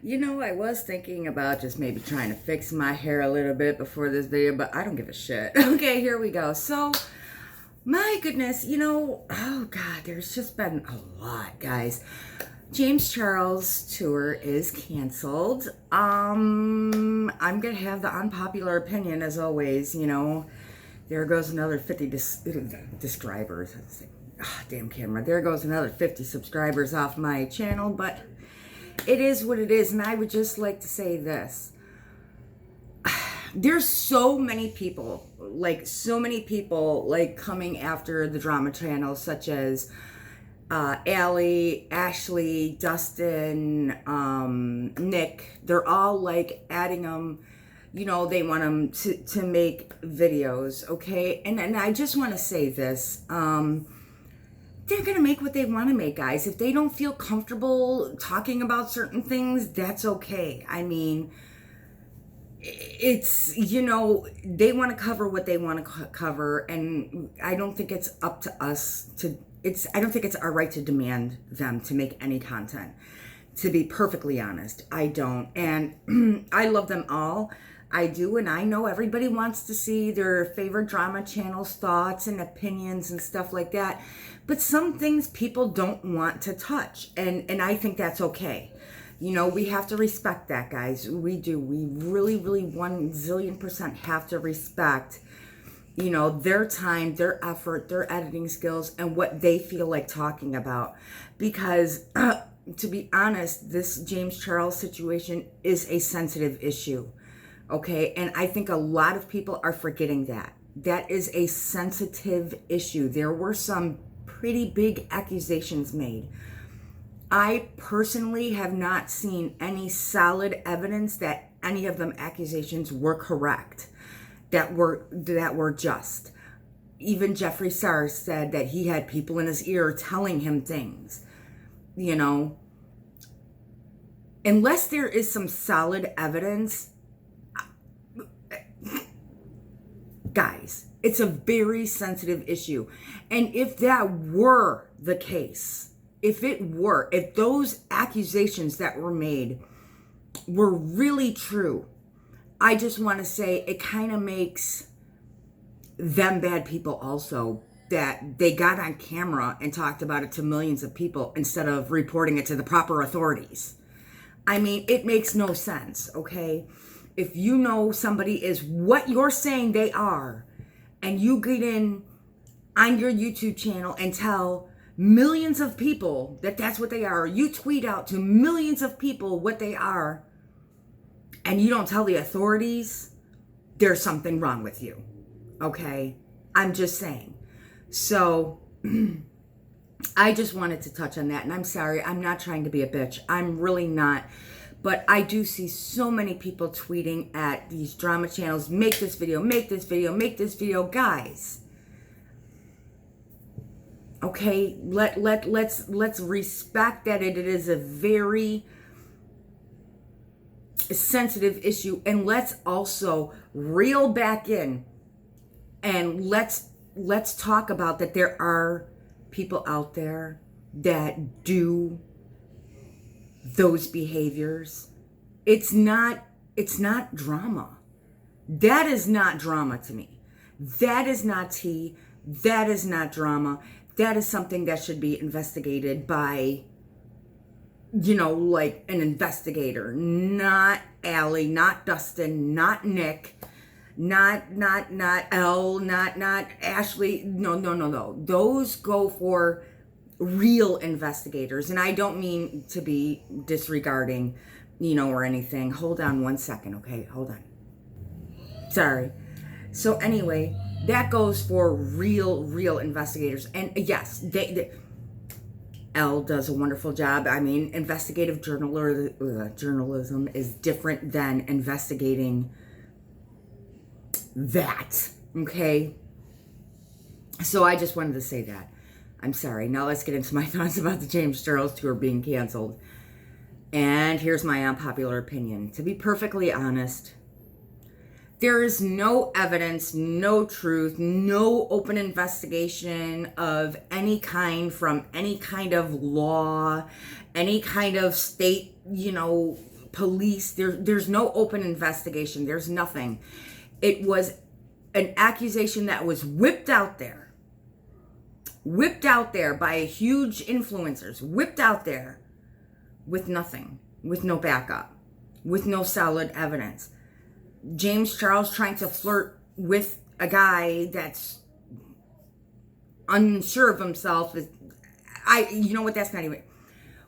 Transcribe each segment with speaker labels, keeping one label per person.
Speaker 1: You know, I was thinking about just maybe trying to fix my hair a little bit before this video, but I don't give a shit. Okay, here we go. So, my goodness, oh God, there's just been a lot, guys. James Charles tour is canceled. I'm gonna have the unpopular opinion as always, There goes another 50 subscribers. Damn camera. There goes another 50 subscribers off my channel, but it is what it is. And I would just like to say this. There's so many people coming after the drama channel, such as Allie, Ashley, Dustin, Nick. They're all like adding them. They want them to make videos, okay? And I just want to say this. They're going to make what they want to make, guys. If they don't feel comfortable talking about certain things, that's okay. I mean, it's, they want to cover what they want to cover, and I don't think it's up to us I don't think it's our right to demand them to make any content. To be perfectly honest, I don't. And I love them all. I do, and I know everybody wants to see their favorite drama channel's thoughts and opinions and stuff like that. But some things people don't want to touch, and I think that's okay. We have to respect that, guys. We do. We really, really 1,000,000,000% have to respect, their time, their effort, their editing skills, and what they feel like talking about. Because, to be honest, this James Charles situation is a sensitive issue. Okay, and I think a lot of people are forgetting that. That is a sensitive issue. There were some pretty big accusations made. I personally have not seen any solid evidence that any of them accusations were correct, that were just. Even Jeffree Star said that he had people in his ear telling him things, Unless there is some solid evidence, guys, it's a very sensitive issue. And if that were the case, if those accusations that were made were really true, I just want to say it kind of makes them bad people also, that they got on camera and talked about it to millions of people instead of reporting it to the proper authorities. I mean, it makes no sense, okay? If you know somebody is what you're saying they are, and you get in on your YouTube channel and tell millions of people that that's what they are, you tweet out to millions of people what they are, and you don't tell the authorities, there's something wrong with you, okay? I'm just saying. So, I just wanted to touch on that, and I'm sorry, I'm not trying to be a bitch. I'm really not. But I do see so many people tweeting at these drama channels, make this video, make this video, make this video. Guys, okay, let's respect that it is a very sensitive issue, and let's also reel back in and let's talk about that there are people out there that do those behaviors. It's not drama. That is not drama to me. That is not tea. That is not drama. That is something that should be investigated by, like an investigator. Not Allie, not Dustin, not Nick, not Elle, not Ashley. No. Those go for real investigators. And I don't mean to be disregarding, or anything. Hold on one second, okay? Hold on. Sorry. So anyway, that goes for real investigators. And yes, Elle does a wonderful job. I mean, investigative journalism is different than investigating that, okay? So I just wanted to say that. I'm sorry. Now let's get into my thoughts about the James Charles tour being canceled. And here's my unpopular opinion. To be perfectly honest, there is no evidence, no truth, no open investigation of any kind from any kind of law, any kind of state, police. There's no open investigation. There's nothing. It was an accusation that was whipped out there by huge influencers, whipped out there with nothing, with no backup, with no solid evidence. James Charles trying to flirt with a guy that's unsure of himself. You know what, that's not even,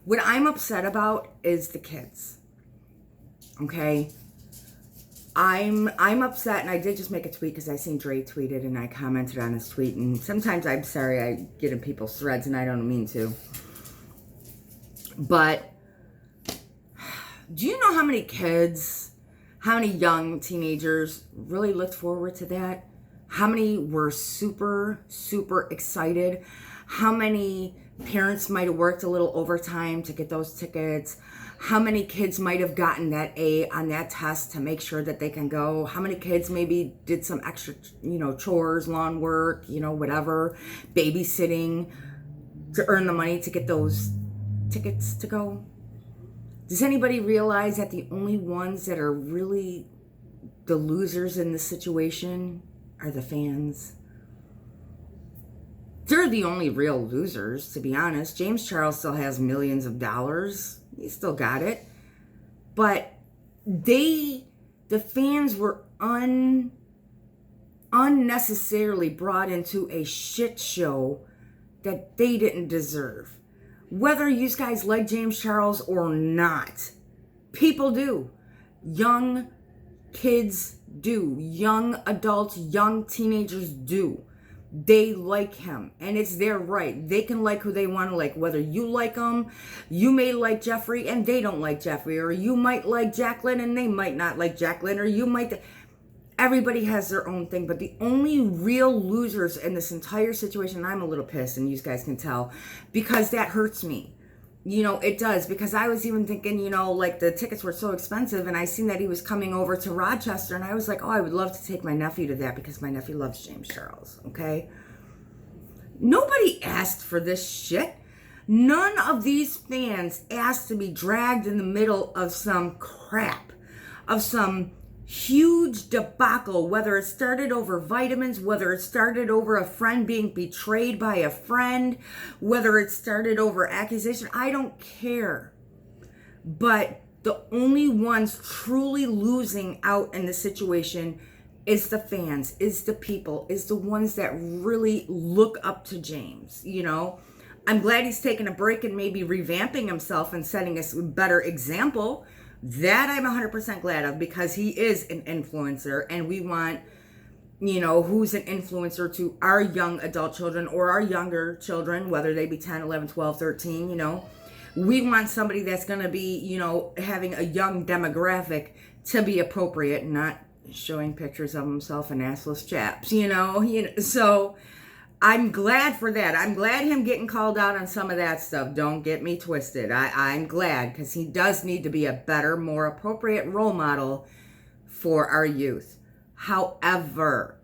Speaker 1: what I'm upset about is the kids. Okay? I'm upset, and I did just make a tweet because I seen Dre tweeted and I commented on his tweet, and sometimes I'm sorry I get in people's threads and I don't mean to. But do you know how many kids, how many young teenagers really looked forward to that? How many were super, super excited? How many parents might have worked a little overtime to get those tickets? How many kids might have gotten that A on that test to make sure that they can go? How many kids maybe did some extra, chores, lawn work, whatever, babysitting to earn the money to get those tickets to go? Does anybody realize that the only ones that are really the losers in this situation are the fans? They're the only real losers, to be honest. James Charles still has millions of dollars. He still got it. But the fans were unnecessarily brought into a shit show that they didn't deserve. Whether you guys like James Charles or not, people do. Young kids do. Young adults, young teenagers do. They like him, and it's their right. They can like who they want to like. Whether you like them, you may like Jeffree and they don't like Jeffree, or you might like Jacqueline and they might not like Jacqueline, or you might. Everybody has their own thing, but the only real losers in this entire situation, I'm a little pissed, and you guys can tell, because that hurts me. It does, because I was even thinking, like the tickets were so expensive, and I seen that he was coming over to Rochester, and I was like, oh, I would love to take my nephew to that because my nephew loves James Charles, okay? Nobody asked for this shit. None of these fans asked to be dragged in the middle of some crap, of some huge debacle, whether it started over vitamins, whether it started over a friend being betrayed by a friend, whether it started over accusation. I don't care. But the only ones truly losing out in the situation is the fans, is the people, is the ones that really look up to James. I'm glad he's taking a break and maybe revamping himself and setting us a better example. That I'm 100% glad of, because he is an influencer, and we want, who's an influencer to our young adult children or our younger children, whether they be 10, 11, 12, 13, we want somebody that's going to be, having a young demographic to be appropriate, not showing pictures of himself in assless chaps, so I'm glad for that. I'm glad him getting called out on some of that stuff. Don't get me twisted. I'm glad, because he does need to be a better, more appropriate role model for our youth. However,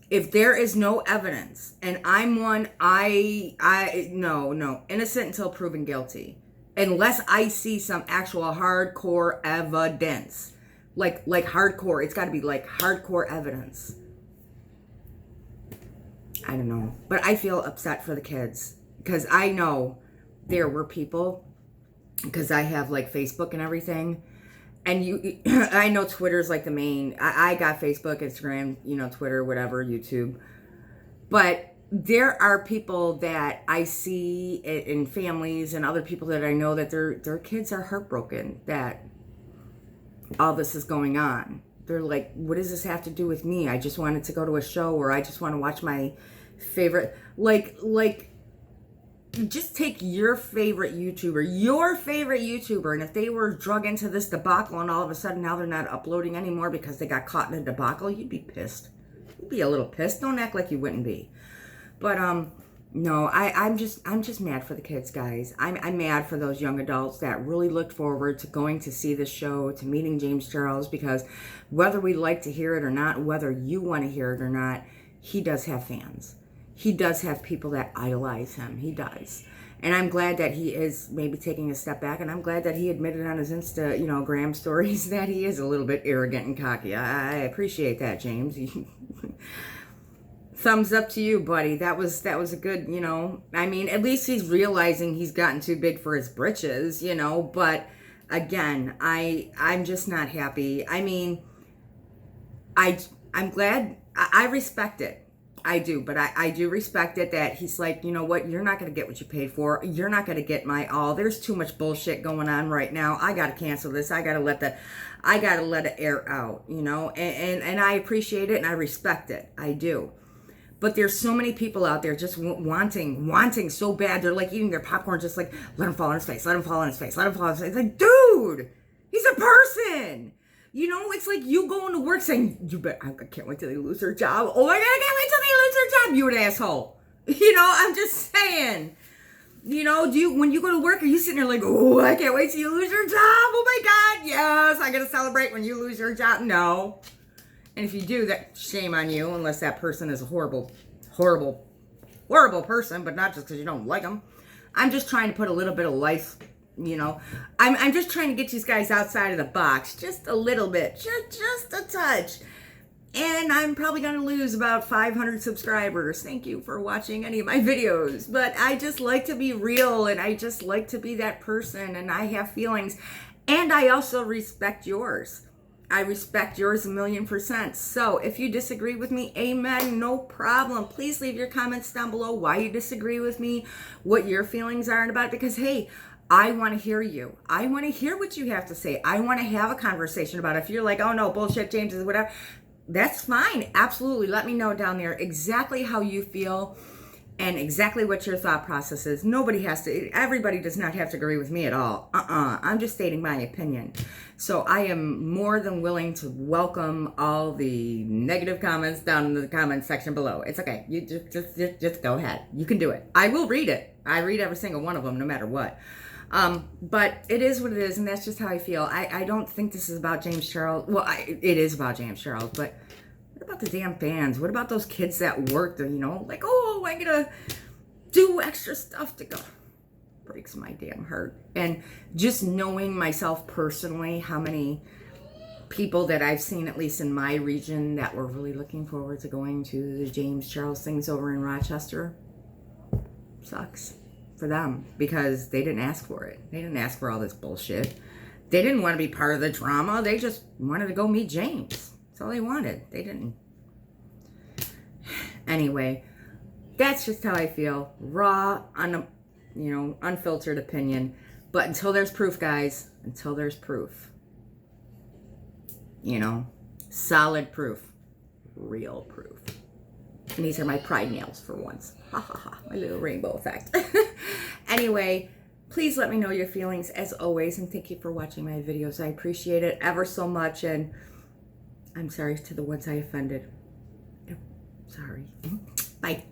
Speaker 1: if there is no evidence, and I'm one, no, innocent until proven guilty. Unless I see some actual hardcore evidence. Like hardcore. It's got to be like hardcore evidence. I don't know, but I feel upset for the kids, because I know there were people, because I have like Facebook and everything, and I know Twitter's like the main, I got Facebook, Instagram, Twitter, whatever, YouTube, but there are people that I see in families and other people that I know that their kids are heartbroken that all this is going on. They're like, what does this have to do with me? I just wanted to go to a show, or I just want to watch my favorite, like just take your favorite YouTuber, and if they were drug into this debacle and all of a sudden now they're not uploading anymore because they got caught in a debacle, you'd be pissed. You'd be a little pissed. Don't act like you wouldn't be. But no, I'm just mad for the kids, guys. I'm mad for those young adults that really looked forward to going to see this show, to meeting James Charles, because whether we like to hear it or not, whether you want to hear it or not, he does have fans. He does have people that idolize him. He does. And I'm glad that he is maybe taking a step back, and I'm glad that he admitted on his Instagram stories that he is a little bit arrogant and cocky. I appreciate that, James. Thumbs up to you, buddy. That was a good, I mean, at least he's realizing he's gotten too big for his britches, but again, I'm just not happy. I mean, I'm glad, I respect it. I do, but I do respect it that he's like, you know what, you're not going to get what you paid for. You're not going to get my all. There's too much bullshit going on right now. I got to cancel this. I got to let it air out, and I appreciate it and I respect it. I do. But there's so many people out there just wanting so bad. They're like eating their popcorn, just like, let him fall on his face, let him fall on his face, let him fall on his face. Like, dude, he's a person. It's like you going to work saying, I can't wait till they lose their job. Oh my God, I can't wait till they lose their job. You an asshole. I'm just saying. When you go to work, are you sitting there like, oh, I can't wait till you lose your job. Oh my God, yes, I'm going to celebrate when you lose your job. No. And if you do, that shame on you, unless that person is a horrible, horrible, horrible person, but not just because you don't like them. I'm just trying to put a little bit of life, I'm just trying to get these guys outside of the box, just a little bit, just a touch. And I'm probably going to lose about 500 subscribers. Thank you for watching any of my videos. But I just like to be real, and I just like to be that person, and I have feelings. And I also respect yours. I respect yours 1,000,000%. So if you disagree with me, amen, no problem. Please leave your comments down below why you disagree with me, what your feelings are about it. Because, hey, I want to hear you. I want to hear what you have to say. I want to have a conversation about it. If you're like, oh no, bullshit, James is whatever, that's fine. Absolutely. Let me know down there exactly how you feel and exactly what your thought process is. Everybody does not have to agree with me at all. I'm just stating my opinion. So I am more than willing to welcome all the negative comments down in the comment section below. It's okay. You just go ahead. You can do it. I will read it. I read every single one of them, no matter what. But it is what it is, and that's just how I feel. I don't think this is about James Charles. Well, it is about James Charles, but what about the damn fans? What about those kids that work, like, oh, I'm gonna do extra stuff to go. Breaks my damn heart. And just knowing myself personally, how many people that I've seen, at least in my region, that were really looking forward to going to the James Charles things over in Rochester, sucks for them, because they didn't ask for it. They didn't ask for all this bullshit. They didn't want to be part of the drama. They just wanted to go meet James. That's all they wanted. They didn't. Anyway, that's just how I feel. Raw, unfiltered opinion. But until there's proof, guys, until there's proof, solid proof, real proof. And these are my pride nails for once. Ha ha ha, my little rainbow effect. Anyway, please let me know your feelings as always, and thank you for watching my videos. I appreciate it ever so much, and I'm sorry to the ones I offended. Sorry. Bye.